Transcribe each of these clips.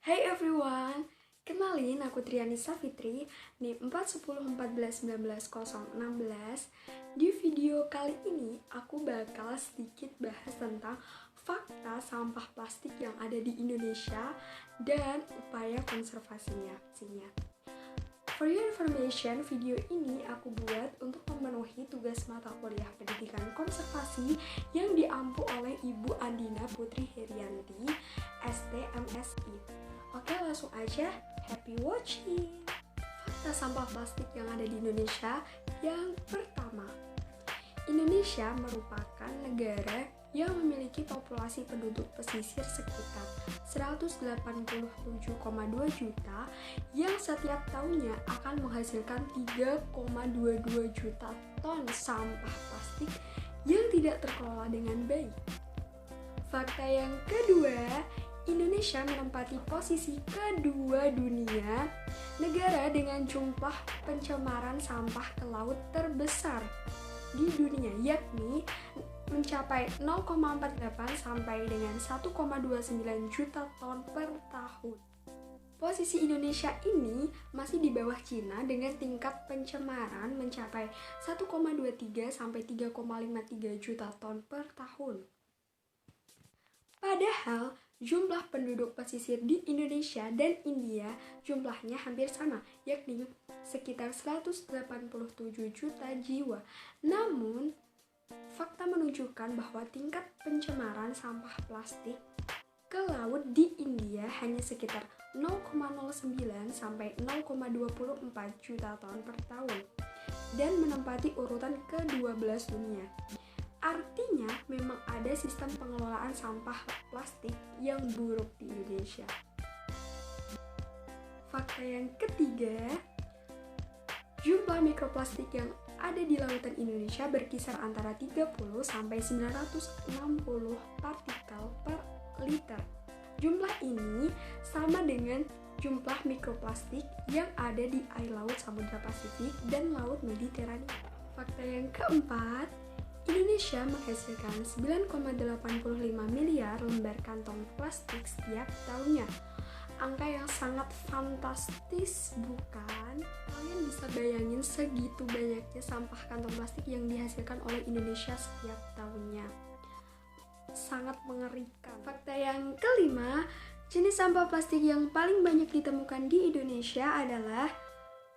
Hey everyone, kenalin aku Triani Safitri, NIM 41014190016. Di video kali ini aku bakal sedikit bahas tentang fakta sampah plastik yang ada di Indonesia dan upaya konservasinya. For your information, video ini aku buat untuk memenuhi tugas mata kuliah pendidikan konservasi yang diampu oleh Ibu Andina Putri Herianti, ST-MSI. Oke, langsung aja, happy watching! Fakta sampah plastik yang ada di Indonesia. Yang pertama, Indonesia merupakan negara yang memiliki populasi penduduk pesisir sekitar 187,2 juta yang setiap tahunnya akan menghasilkan 3,22 juta ton sampah plastik yang tidak terkelola dengan baik. Fakta yang kedua, Indonesia menempati posisi kedua dunia negara dengan jumlah pencemaran sampah ke laut terbesar di dunia, yakni mencapai 0,48 sampai dengan 1,29 juta ton per tahun. Posisi Indonesia ini masih di bawah Cina dengan tingkat pencemaran mencapai 1,23 sampai 3,53 juta ton per tahun. Padahal jumlah penduduk pesisir di Indonesia dan India jumlahnya hampir sama, yakni sekitar 187 juta jiwa. Namun, fakta menunjukkan bahwa tingkat pencemaran sampah plastik ke laut di India hanya sekitar 0,09 sampai 0,24 juta ton per tahun dan menempati urutan ke-12 dunia. Artinya, memang ada sistem pengelolaan sampah plastik yang buruk di Indonesia. Fakta yang ketiga, jumlah mikroplastik yang ada di lautan Indonesia berkisar antara 30 sampai 960 partikel per liter. Jumlah ini sama dengan jumlah mikroplastik yang ada di air laut Samudra Pasifik dan Laut Mediterania. Fakta yang keempat, Indonesia menghasilkan 9,85 miliar lembar kantong plastik setiap tahunnya. Angka yang sangat fantastis, bukan? Kalian bisa bayangin segitu banyaknya sampah kantong plastik yang dihasilkan oleh Indonesia setiap tahunnya. Sangat mengerikan. Fakta yang kelima, jenis sampah plastik yang paling banyak ditemukan di Indonesia adalah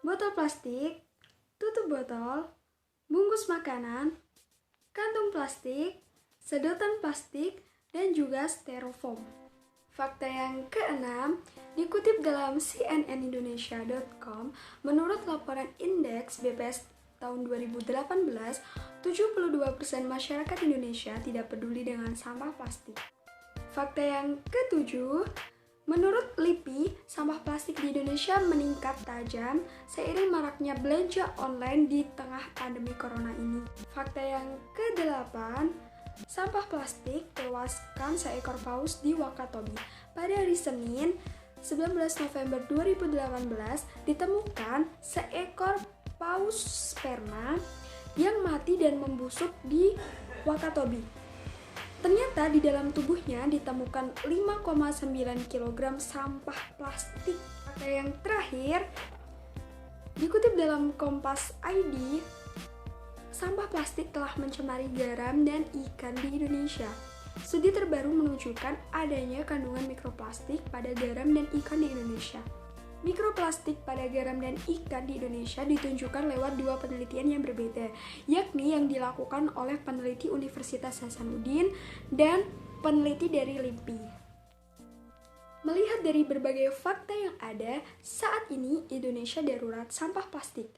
botol plastik, tutup botol, bungkus makanan, kantung plastik, sedotan plastik, dan juga styrofoam. Fakta yang keenam, dikutip dalam cnnindonesia.com, menurut laporan Indeks BPS tahun 2018, 72% masyarakat Indonesia tidak peduli dengan sampah plastik. Fakta yang ketujuh, menurut LIPI, sampah plastik di Indonesia meningkat tajam seiring maraknya belanja online di tengah pandemi corona ini. Fakta yang kedelapan, sampah plastik tewaskan seekor paus di Wakatobi. Pada hari Senin, 19 November 2018, ditemukan seekor paus sperma yang mati dan membusuk di Wakatobi. Ternyata di dalam tubuhnya ditemukan 5,9 kg sampah plastik. Fakta yang terakhir, dikutip dalam Kompas ID, sampah plastik telah mencemari garam dan ikan di Indonesia. Studi terbaru menunjukkan adanya kandungan mikroplastik pada garam dan ikan di Indonesia. Mikroplastik pada garam dan ikan di Indonesia ditunjukkan lewat dua penelitian yang berbeda, yakni yang dilakukan oleh peneliti Universitas Hasanuddin dan peneliti dari LIPI. Melihat dari berbagai fakta yang ada, saat ini Indonesia darurat sampah plastik.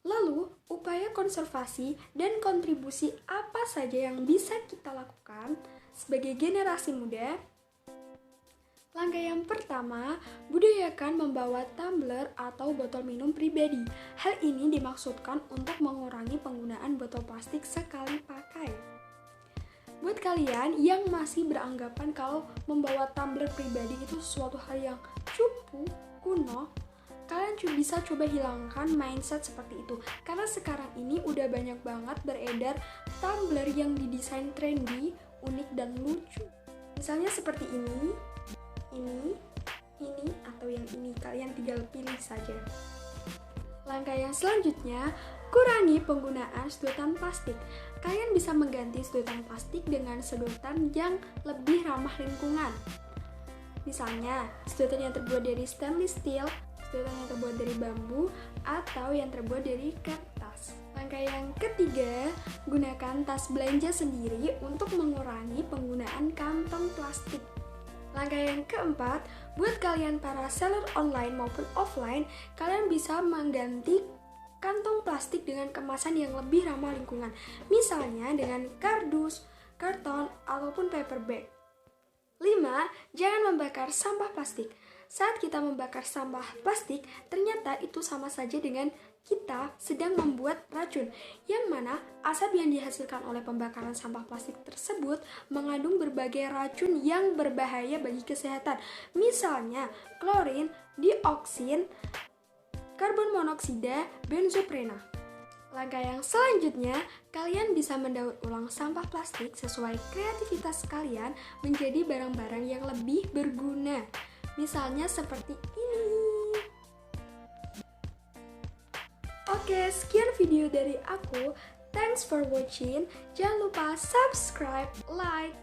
Lalu, upaya konservasi dan kontribusi apa saja yang bisa kita lakukan sebagai generasi muda? Langkah yang pertama, budayakan membawa tumbler atau botol minum pribadi. Hal ini dimaksudkan untuk mengurangi penggunaan botol plastik sekali pakai. Buat kalian yang masih beranggapan kalau membawa tumbler pribadi itu sesuatu hal yang cupu, kuno, kalian bisa coba hilangkan mindset seperti itu. Karena sekarang ini udah banyak banget beredar tumbler yang didesain trendy, unik, dan lucu. Misalnya seperti ini, ini, kalian tinggal pilih saja. Langkah yang selanjutnya, kurangi penggunaan sedotan plastik. Kalian bisa mengganti sedotan plastik dengan sedotan yang lebih ramah lingkungan. Misalnya, sedotan yang terbuat dari stainless steel, sedotan yang terbuat dari bambu, atau yang terbuat dari kertas. Langkah yang ketiga, gunakan tas belanja sendiri untuk mengurangi penggunaan kantong plastik. Langkah yang keempat, buat kalian para seller online maupun offline, kalian bisa mengganti kantong plastik dengan kemasan yang lebih ramah lingkungan. Misalnya dengan kardus, karton, ataupun paper bag. 5. Jangan membakar sampah plastik. Saat kita membakar sampah plastik, ternyata itu sama saja dengan kita sedang membuat racun, yang mana asap yang dihasilkan oleh pembakaran sampah plastik tersebut mengandung berbagai racun yang berbahaya bagi kesehatan. Misalnya, klorin, dioksin, karbon monoksida, benzoprena. Langkah yang selanjutnya, kalian bisa mendaur ulang sampah plastik sesuai kreativitas kalian menjadi barang-barang yang lebih berguna. Misalnya seperti ini. Oke, sekian video dari aku. Thanks for watching. Jangan lupa subscribe, like,